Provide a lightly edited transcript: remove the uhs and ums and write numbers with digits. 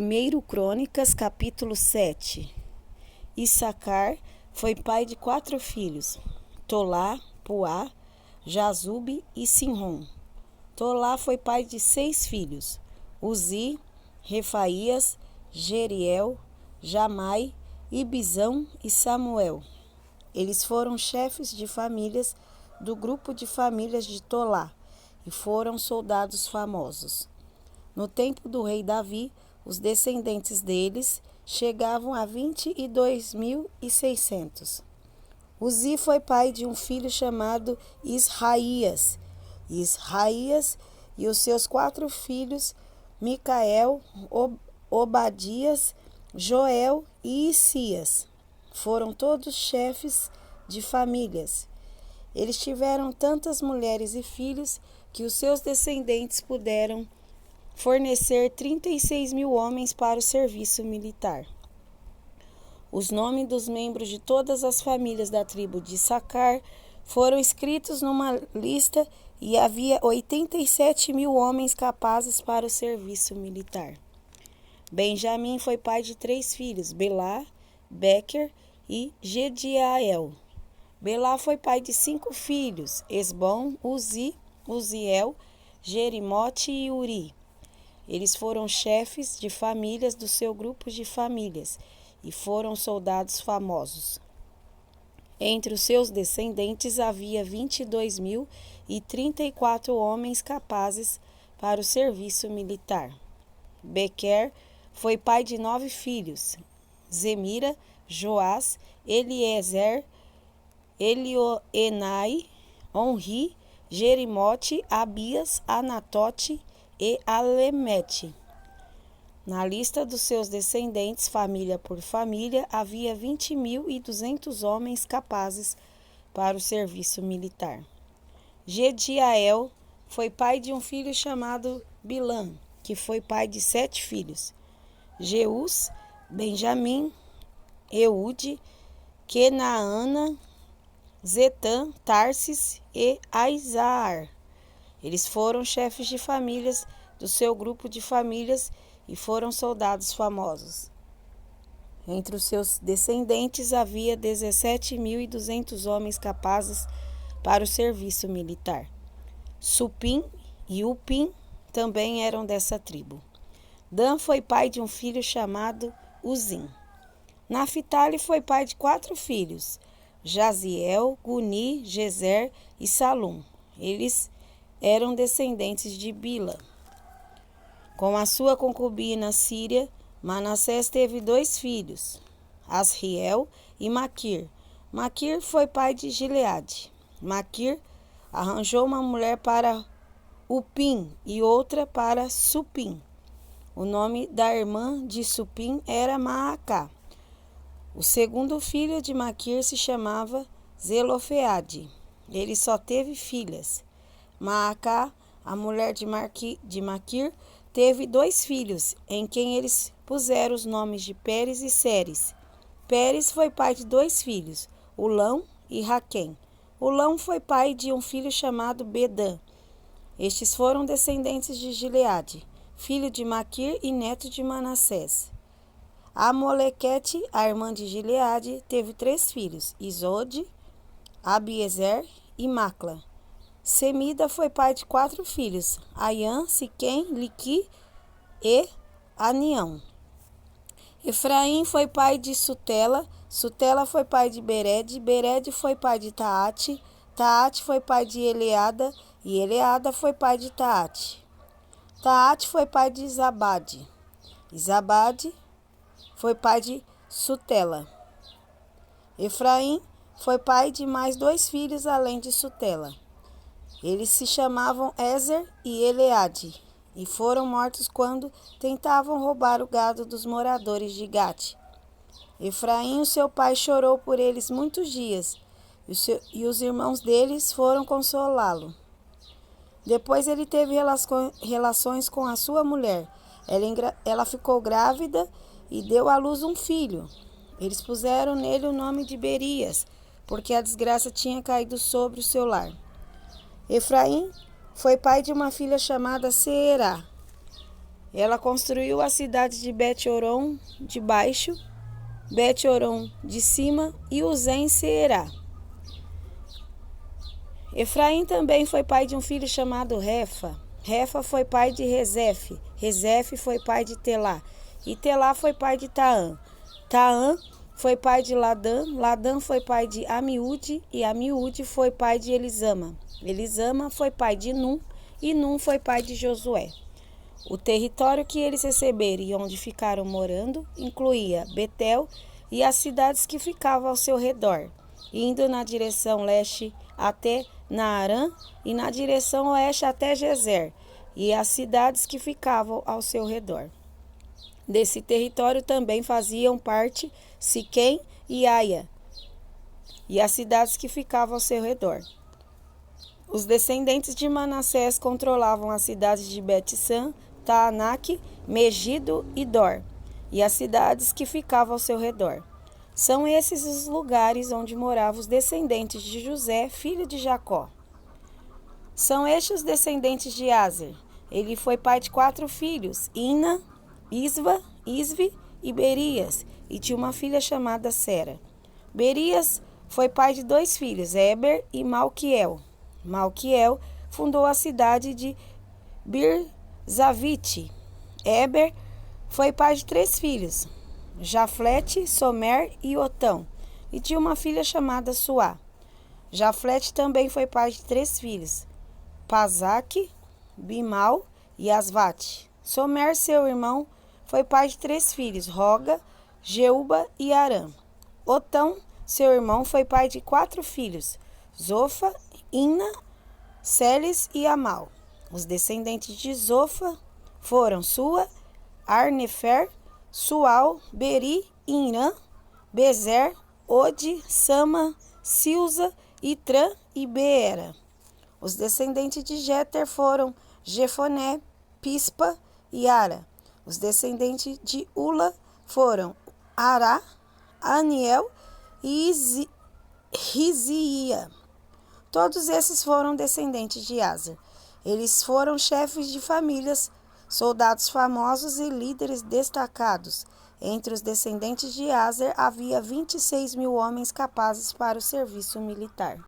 1 Crônicas, capítulo 7. Issacar foi pai de 4 filhos, Tolá, Puá, Jazube e Sinrom. Tolá foi pai de 6 filhos, Uzi, Refaías, Jeriel, Jamai, Ibizão e Samuel. Eles foram chefes de famílias do grupo de famílias de Tolá e foram soldados famosos. No tempo do rei Davi, os descendentes deles chegavam a 22.600. Uzi foi pai de um filho chamado Israías. Israías e os seus 4 filhos, Micael, Obadias, Joel e Isias, foram todos chefes de famílias. Eles tiveram tantas mulheres e filhos que os seus descendentes puderam fornecer 36.000 homens para o serviço militar. Os nomes dos membros de todas as famílias da tribo de Issacar foram escritos numa lista e havia 87.000 homens capazes para o serviço militar. Benjamim foi pai de 3 filhos, Belá, Bequer e Gediael. Belá foi pai de 5 filhos, Esbom, Uzi, Uziel, Jerimote e Uri. Eles foram chefes de famílias do seu grupo de famílias e foram soldados famosos. Entre os seus descendentes havia 22.034 homens capazes para o serviço militar. Bequer foi pai de 9 filhos, Zemira, Joás, Eliezer, Elioenai, Onri, Jerimote, Abias, Anatote e Alemete. Na lista dos seus descendentes, família por família, havia 20.200 homens capazes para o serviço militar. Gediael foi pai de um filho chamado Bilã, que foi pai de 7 filhos, Jeus, Benjamim, Eude, Kenaana, Zetã, Tarsis e Aizaar. Eles foram chefes de famílias do seu grupo de famílias e foram soldados famosos. Entre os seus descendentes havia 17.200 homens capazes para o serviço militar. Supim e Upim também eram dessa tribo. Dan foi pai de um filho chamado Uzim. Naphtali foi pai de 4 filhos, Jaziel, Guni, Jezer e Salum. Eles eram descendentes de Bila. Com a sua concubina Síria, Manassés teve 2 filhos, Asriel e Maquir. Maquir foi pai de Gileade. Maquir arranjou uma mulher para Upim e outra para Supim. O nome da irmã de Supim era Maacá. O segundo filho de Maquir se chamava Zelofeade. Ele só teve filhas. Maacá, a mulher de Maquir, teve 2 filhos, em quem eles puseram os nomes de Pérez e Ceres. Pérez foi pai de 2 filhos, Ulão e Raquém. Ulão foi pai de um filho chamado Bedã. Estes foram descendentes de Gileade, filho de Maquir e neto de Manassés. Amolequete, a irmã de Gileade, teve 3 filhos, Isode, Abiezer e Macla. Semida foi pai de 4 filhos, Aiã, Siquém, Liqui e Anião. Efraim foi pai de Sutela, Sutela foi pai de Bered, Bered foi pai de Taate, Taate foi pai de Eleada e Eleada foi pai de Taate. Taate foi pai de Zabade, Zabade foi pai de Sutela. Efraim foi pai de mais 2 filhos além de Sutela. Eles se chamavam Ezer e Eleade, e foram mortos quando tentavam roubar o gado dos moradores de Gate. Efraim, o seu pai, chorou por eles muitos dias, e os irmãos deles foram consolá-lo. Depois ele teve relações com a sua mulher. Ela ficou grávida e deu à luz um filho. Eles puseram nele o nome de Berias, porque a desgraça tinha caído sobre o seu lar. Efraim foi pai de uma filha chamada Seerá. Ela construiu a cidade de Bet-Horon de baixo, Bet-Horon de cima e Uzem em Seerá. Efraim também foi pai de um filho chamado Refa. Refa foi pai de Rezefe. Rezefe foi pai de Telá. E Telá foi pai de Taã. Taã foi pai de Ladã. Ladã foi pai de Amiúde. E Amiúde foi pai de Elisama. Elisama foi pai de Num. E Num foi pai de Josué. O território que eles receberam e onde ficaram morando incluía Betel e as cidades que ficavam ao seu redor, indo na direção leste até Naarã e na direção oeste até Gezer, e as cidades que ficavam ao seu redor. Desse território também faziam parte Siquém e Aia, e as cidades que ficavam ao seu redor. Os descendentes de Manassés controlavam as cidades de Bet-San, Taanaque, Megido e Dor, e as cidades que ficavam ao seu redor. São esses os lugares onde moravam os descendentes de José, filho de Jacó. São estes os descendentes de Aser. Ele foi pai de 4 filhos, Ina, Isva, Isvi e Berias, e tinha uma filha chamada Sera. Berias foi pai de 2 filhos, Eber e Malquiel. Malquiel fundou a cidade de Birzavite. Eber foi pai de 3 filhos, Jaflete, Somer e Otão, e tinha uma filha chamada Suá. Jaflete também foi pai de 3 filhos, Pazaque, Bimal e Asvate. Somer, seu irmão, foi pai de 3 filhos, Roga, Jeuba e Arã. Otão, seu irmão, foi pai de 4 filhos, Zofa, Ina, Celes e Amal. Os descendentes de Zofa foram Sua, Arnefer, Sual, Beri, Inrã, Bezer, Ode, Sama, Silza, Itrã e Beera. Os descendentes de Jeter foram Jefoné, Pispa e Ara. Os descendentes de Ula foram Ará, Aniel e Rizia. Todos esses foram descendentes de Aser. Eles foram chefes de famílias, soldados famosos e líderes destacados. Entre os descendentes de Aser havia 26.000 homens capazes para o serviço militar.